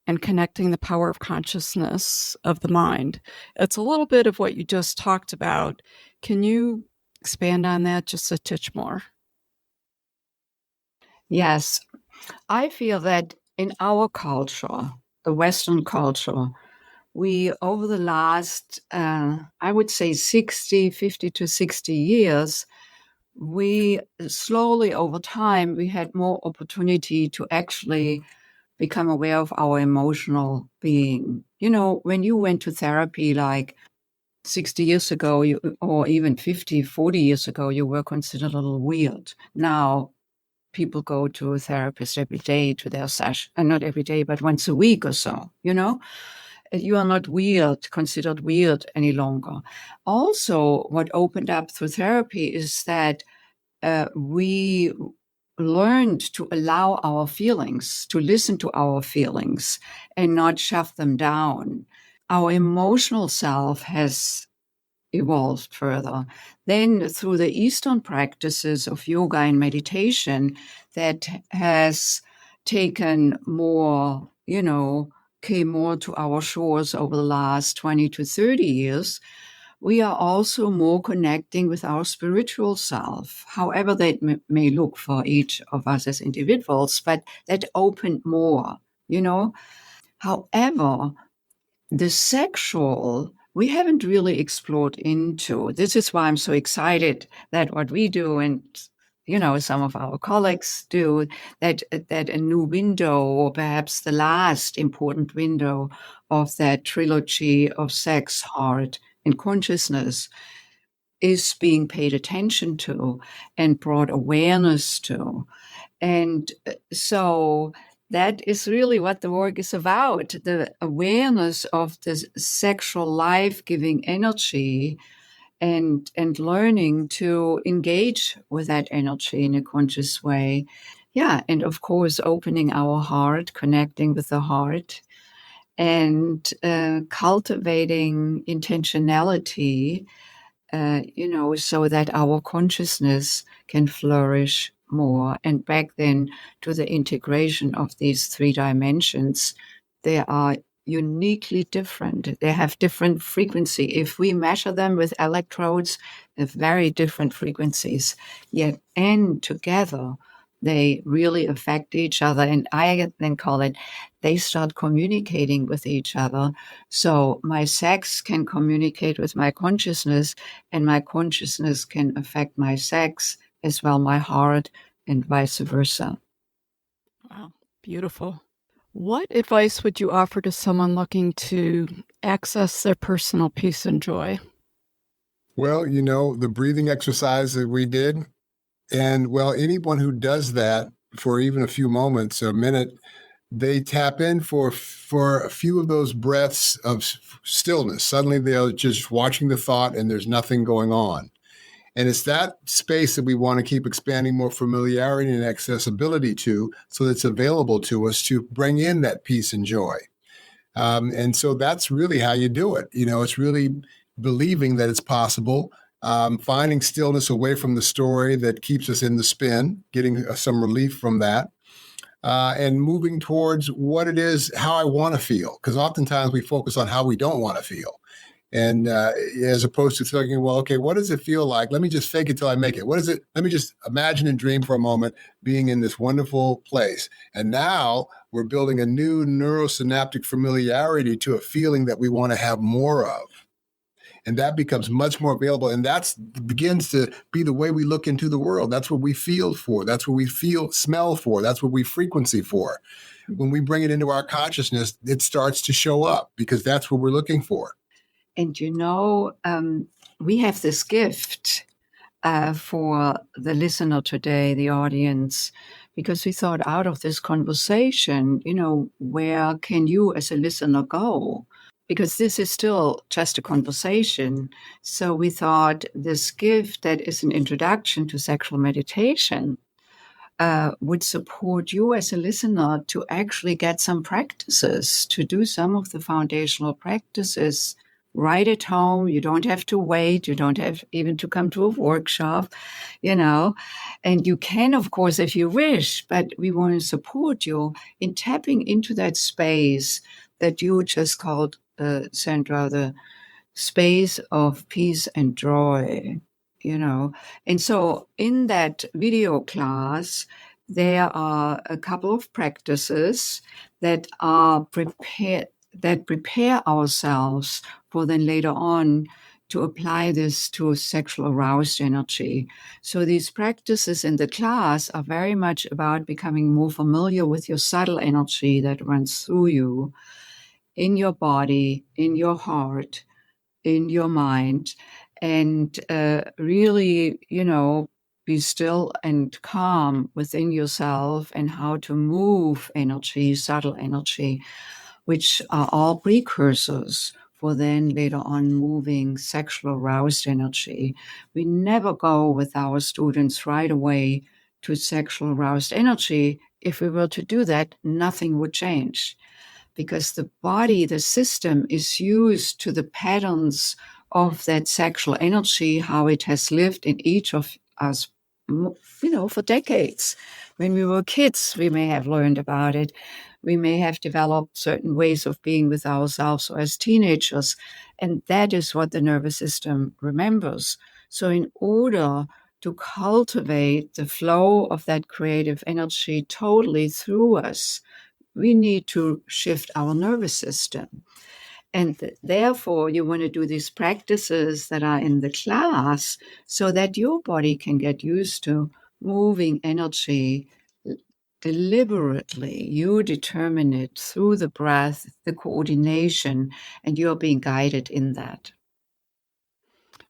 and connecting the power of consciousness of the mind. It's a little bit of what you just talked about. Can you expand on that just a touch more? Yes, I feel that in our culture, the Western culture, we, over the last, I would say 50 to 60 years, we slowly over time, we had more opportunity to actually become aware of our emotional being. You know, when you went to therapy like 60 years ago, or even 50, 40 years ago, you were considered a little weird. Now, people go to a therapist every day to their session, and not every day, but once a week or so, you know? You are not weird, considered weird any longer. Also, what opened up through therapy is that we learned to allow our feelings, to listen to our feelings and not shove them down. Our emotional self has evolved further. Then, through the Eastern practices of yoga and meditation, that has taken more, came more to our shores over the last 20 to 30 years, we are also more connecting with our spiritual self, however that may look for each of us as individuals, but that opened more, you know. However, the sexual, we haven't really explored into. This is why I'm so excited that what we do and some of our colleagues do, that a new window, or perhaps the last important window of that trilogy of sex, heart, and consciousness is being paid attention to and brought awareness to. And so that is really what the work is about, the awareness of the sexual life-giving energy and learning to engage with that energy in a conscious way. Yeah, and of course, opening our heart, connecting with the heart, and cultivating intentionality, so that our consciousness can flourish more. And back then, to the integration of these three dimensions, they are uniquely different. They have different frequency. If we measure them with electrodes, they have very different frequencies, yet and together they really affect each other. And I then call it, they start communicating with each other. So my sex can communicate with my consciousness, and my consciousness can affect my sex as well, my heart, and vice versa. Wow, beautiful. What advice would you offer to someone looking to access their personal peace and joy? Well, the breathing exercise that we did, and anyone who does that for even a few moments, a minute, they tap in for a few of those breaths of stillness. Suddenly they're just watching the thought and there's nothing going on. And it's that space that we want to keep expanding more familiarity and accessibility to, so that it's available to us to bring in that peace and joy. And so that's really how you do it. It's really believing that it's possible, finding stillness away from the story that keeps us in the spin, getting some relief from that, and moving towards what it is, how I want to feel. Because oftentimes we focus on how we don't want to feel. And as opposed to thinking, well, okay, what does it feel like? Let me just fake it till I make it. What is it? Let me just imagine and dream for a moment being in this wonderful place. And now we're building a new neurosynaptic familiarity to a feeling that we want to have more of. And that becomes much more available. And that begins to be the way we look into the world. That's what we feel for. That's what we smell for. That's what we frequency for. When we bring it into our consciousness, it starts to show up because that's what we're looking for. And we have this gift for the listener today, the audience, because we thought out of this conversation, where can you as a listener go? Because this is still just a conversation. So we thought this gift that is an introduction to sexual meditation would support you as a listener to actually get some practices, to do some of the foundational practices right at home. You don't have to wait. You don't have even to come to a workshop, and you can, of course, if you wish, but we want to support you in tapping into that space that you just called, Sandra, the space of peace and joy, And so in that video class, there are a couple of practices that prepare ourselves for then later on to apply this to sexual aroused energy. So these practices in the class are very much about becoming more familiar with your subtle energy that runs through you, in your body, in your heart, in your mind, and really, be still and calm within yourself, and how to move energy, subtle energy, which are all precursors for then later on moving sexual aroused energy. We never go with our students right away to sexual aroused energy. If we were to do that, nothing would change, because the body, the system, is used to the patterns of that sexual energy, how it has lived in each of us, for decades. When we were kids, we may have learned about it. We may have developed certain ways of being with ourselves, or as teenagers, and that is what the nervous system remembers. So in order to cultivate the flow of that creative energy totally through us, we need to shift our nervous system. And therefore, you want to do these practices that are in the class so that your body can get used to moving energy deliberately. You determine it through the breath, the coordination, and you're being guided in that.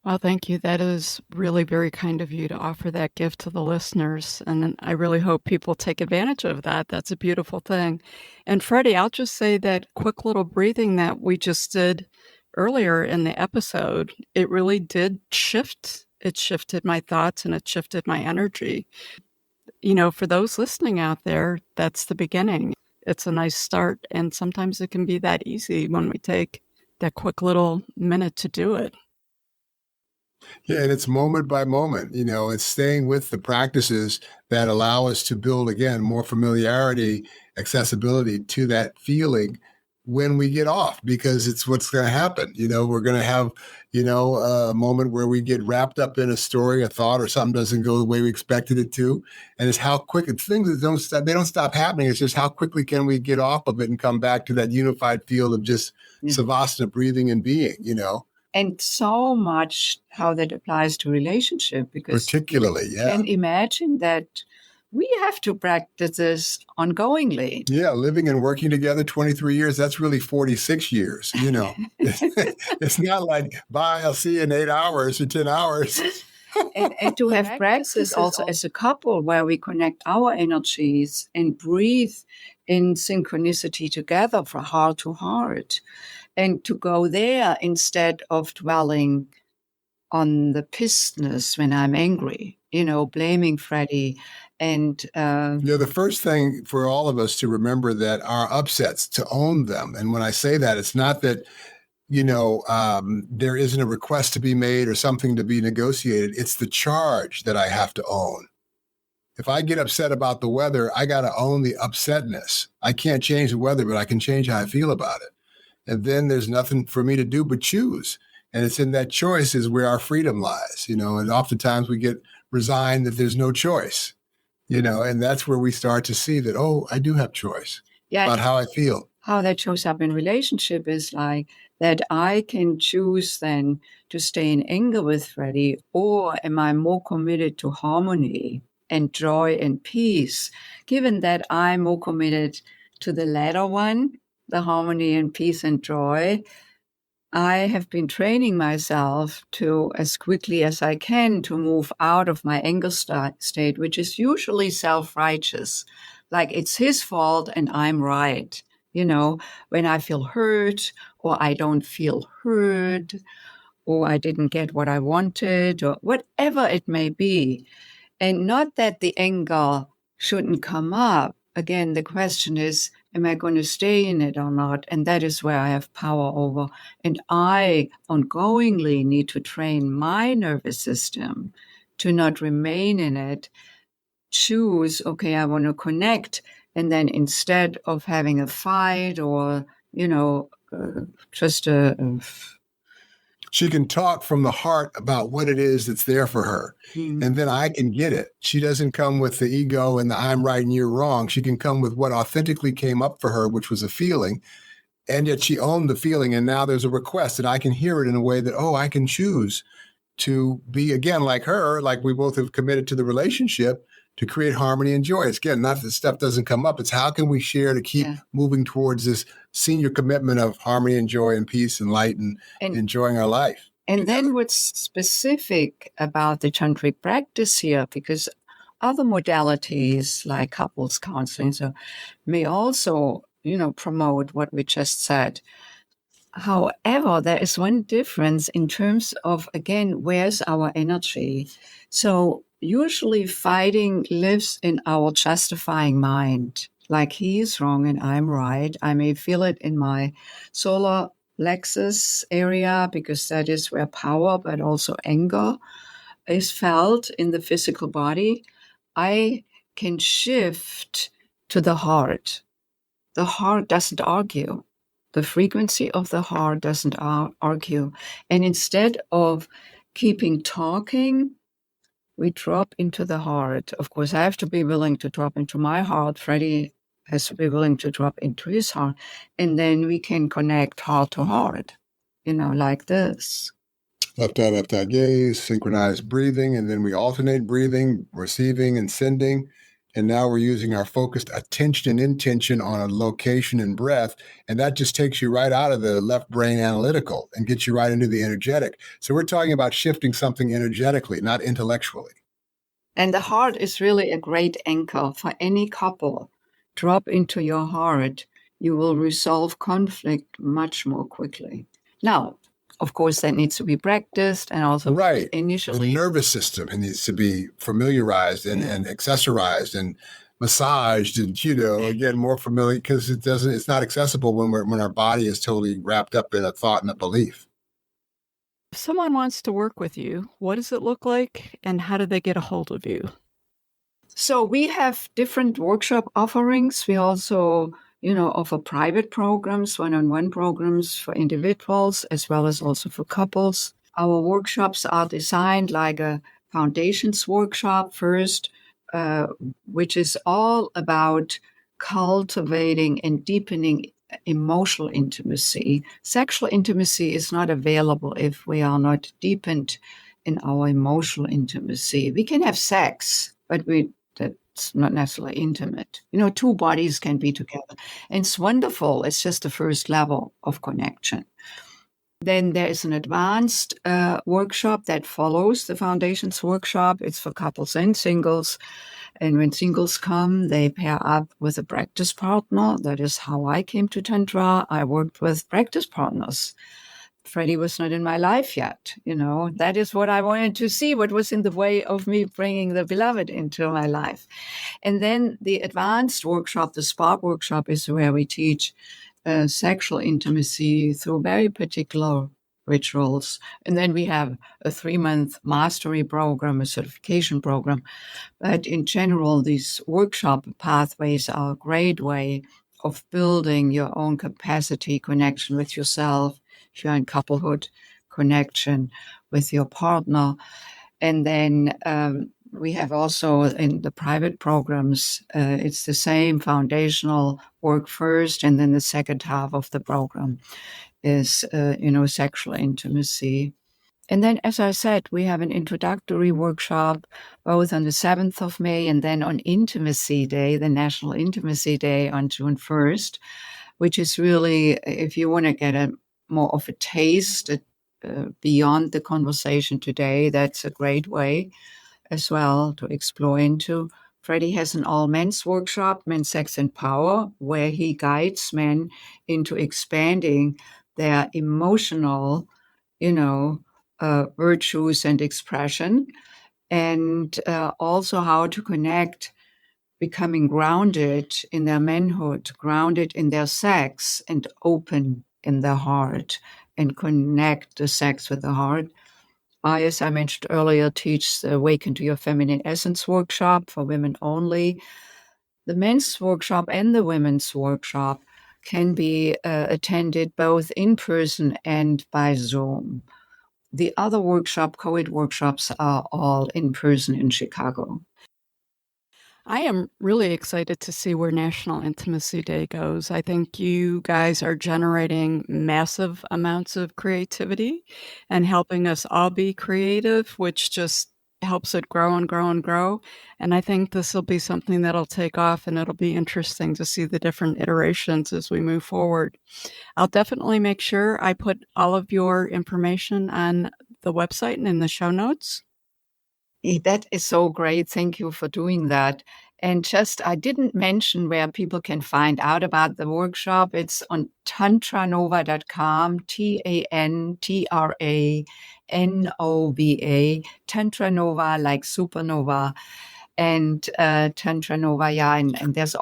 Well, thank you. That is really very kind of you to offer that gift to the listeners. And I really hope people take advantage of that. That's a beautiful thing. And Freddie, I'll just say that quick little breathing that we just did earlier in the episode, it really did shift. It shifted my thoughts and it shifted my energy. For those listening out there, that's the beginning. It's a nice start. And sometimes it can be that easy when we take that quick little minute to do it. Yeah, and it's moment by moment, it's staying with the practices that allow us to build, again, more familiarity, accessibility to that feeling when we get off, because it's what's going to happen. We're going to have, a moment where we get wrapped up in a story, a thought, or something doesn't go the way we expected it to. And it's how quick things that they don't stop happening. It's just how quickly can we get off of it and come back to that unified field of just savasana, breathing and being, And so much how that applies to relationship, because particularly, you can imagine that we have to practice this ongoingly. Yeah, living and working together 23 years, that's really 46 years, It's not like, bye, I'll see you in 8 hours or 10 hours. And to have practice also as a couple, where we connect our energies and breathe in synchronicity together from heart to heart. And to go there instead of dwelling on the pissedness when I'm angry, blaming Freddie. And the first thing for all of us to remember that our upsets, to own them. And when I say that, it's not that, there isn't a request to be made or something to be negotiated. It's the charge that I have to own. If I get upset about the weather, I got to own the upsetness. I can't change the weather, but I can change how I feel about it. And then there's nothing for me to do but choose. And it's in that choice is where our freedom lies, and oftentimes we get resigned that there's no choice, and that's where we start to see that, oh, I do have choice about how I feel. How that shows up in relationship is like that I can choose then to stay in anger with Freddie, or am I more committed to harmony and joy and peace, given that I'm more committed to the latter one, the harmony and peace and joy, I have been training myself to, as quickly as I can, to move out of my anger state, which is usually self-righteous. Like it's his fault and I'm right. When I feel hurt or I don't feel heard or I didn't get what I wanted or whatever it may be. And not that the anger shouldn't come up. Again, the question is, am I going to stay in it or not? And that is where I have power over. And I ongoingly need to train my nervous system to not remain in it, choose, okay, I want to connect. And then instead of having a fight or, just She can talk from the heart about what it is that's there for her. And then I can get it. She doesn't come with the ego and the I'm right and you're wrong. She can come with what authentically came up for her, which was a feeling. And yet she owned the feeling. And now there's a request and I can hear it in a way that, I can choose to be, again, like her, like we both have committed to the relationship to create harmony and joy. It's, again, not that stuff doesn't come up. It's how can we share to keep moving towards this senior commitment of harmony and joy and peace and light and enjoying our life. And together. then what's specific about the tantric practice here, because other modalities like couples counseling may also, promote what we just said. However, there is one difference in terms of, again, where's our energy? So usually fighting lives in our justifying mind, like he is wrong and I'm right. I may feel it in my solar plexus area because that is where power, but also anger is felt in the physical body. I can shift to the heart. The heart doesn't argue. The frequency of the heart doesn't argue. And instead of keeping talking, we drop into the heart. Of course, I have to be willing to drop into my heart. Freddie has to be willing to drop into his heart. And then we can connect heart to heart, like this. Left eye gaze, synchronized breathing, and then we alternate breathing, receiving and sending. And now we're using our focused attention and intention on a location and breath. And that just takes you right out of the left brain analytical and gets you right into the energetic. So we're talking about shifting something energetically, not intellectually. And the heart is really a great anchor for any couple. Drop into your heart. You will resolve conflict much more quickly. Now, of course, that needs to be practiced and also initially. The nervous system needs to be familiarized and accessorized and massaged and, again, more familiar because it's not accessible when our body is totally wrapped up in a thought and a belief. If someone wants to work with you, what does it look like and how do they get a hold of you? So we have different workshop offerings. We also offer private programs, one-on-one programs for individuals, as well as also for couples. Our workshops are designed like a foundations workshop first, which is all about cultivating and deepening emotional intimacy. Sexual intimacy is not available if we are not deepened in our emotional intimacy. We can have sex, but it's not necessarily intimate. Two bodies can be together. And it's wonderful. It's just the first level of connection. Then there is an advanced workshop that follows the foundations workshop. It's for couples and singles. And when singles come, they pair up with a practice partner. That is how I came to Tantra. I worked with practice partners. Freddie was not in my life yet. That is what I wanted to see, what was in the way of me bringing the beloved into my life. And then the advanced workshop, the Spark workshop, is where we teach sexual intimacy through very particular rituals. And then we have a 3-month mastery program, a certification program. But in general, these workshop pathways are a great way of building your own capacity, connection with yourself, if you're in couplehood, connection with your partner. And then we have also in the private programs, it's the same foundational work first, and then the second half of the program is, sexual intimacy. And then, as I said, we have an introductory workshop both on the 7th of May and then on Intimacy Day, the National Intimacy Day on June 1st, which is really, if you want to get a more of a taste beyond the conversation today, that's a great way as well to explore into. Freddie has an all-men's workshop, Men, Sex, and Power, where he guides men into expanding their emotional, virtues and expression, and also how to connect, becoming grounded in their manhood, grounded in their sex, and open in their heart, and connect the sex with the heart. I, as I mentioned earlier, teach the Awaken to Your Feminine Essence workshop for women only. The men's workshop and the women's workshop can be attended both in person and by Zoom. The other co-ed workshops are all in person in Chicago. I am really excited to see where National Intimacy Day goes. I think you guys are generating massive amounts of creativity and helping us all be creative, which just helps it grow and grow and grow. And I think this will be something that'll take off, and it'll be interesting to see the different iterations as we move forward. I'll definitely make sure I put all of your information on the website and in the show notes. That is so great. Thank you for doing that. And I didn't mention where people can find out about the workshop. It's on tantranova.com, TANTRANOVA, Tantranova like supernova, and Tantranova, and there's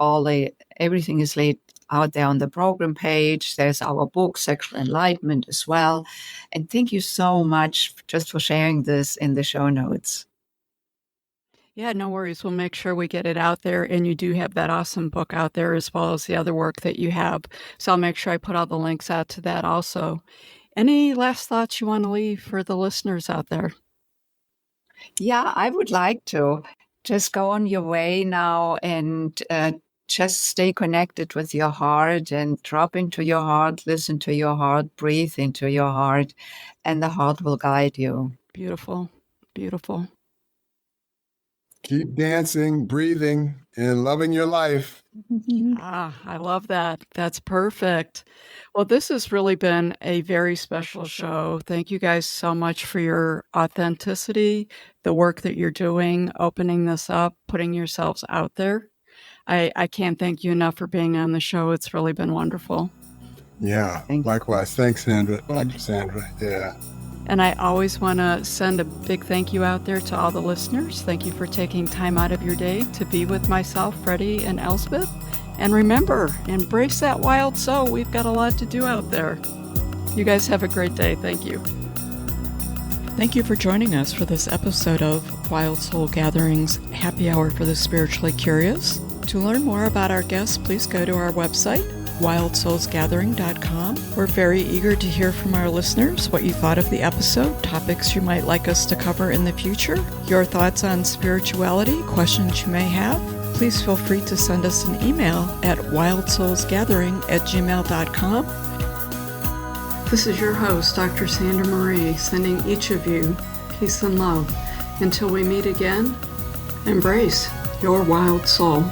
everything is laid out there on the program page. There's our book, Sexual Enlightenment, as well. And thank you so much just for sharing this in the show notes. Yeah, no worries. We'll make sure we get it out there. And you do have that awesome book out there as well as the other work that you have. So I'll make sure I put all the links out to that also. Any last thoughts you want to leave for the listeners out there? Yeah, I would like to just go on your way now and just stay connected with your heart and drop into your heart, listen to your heart, breathe into your heart, and the heart will guide you. Beautiful, beautiful. Keep dancing, breathing, and loving your life. I love that. That's perfect. Well, this has really been a very special show. Thank you guys so much for your authenticity, the work that you're doing, opening this up, putting yourselves out there. I can't thank you enough for being on the show. It's really been wonderful. Yeah, likewise. Thanks, Sandra. Yeah. And I always want to send a big thank you out there to all the listeners. Thank you for taking time out of your day to be with myself, Freddie, and Elsbeth. And remember, embrace that wild soul. We've got a lot to do out there. You guys have a great day. Thank you. Thank you for joining us for this episode of Wild Soul Gatherings Happy Hour for the Spiritually Curious. To learn more about our guests, please go to our website, wildsoulsgathering.com. We're very eager to hear from our listeners what you thought of the episode, topics you might like us to cover in the future, your thoughts on spirituality, questions you may have. Please feel free to send us an email at wildsoulsgathering@gmail.com. This is your host, Dr. Sandra Marie, sending each of you peace and love. Until we meet again, embrace your wild soul.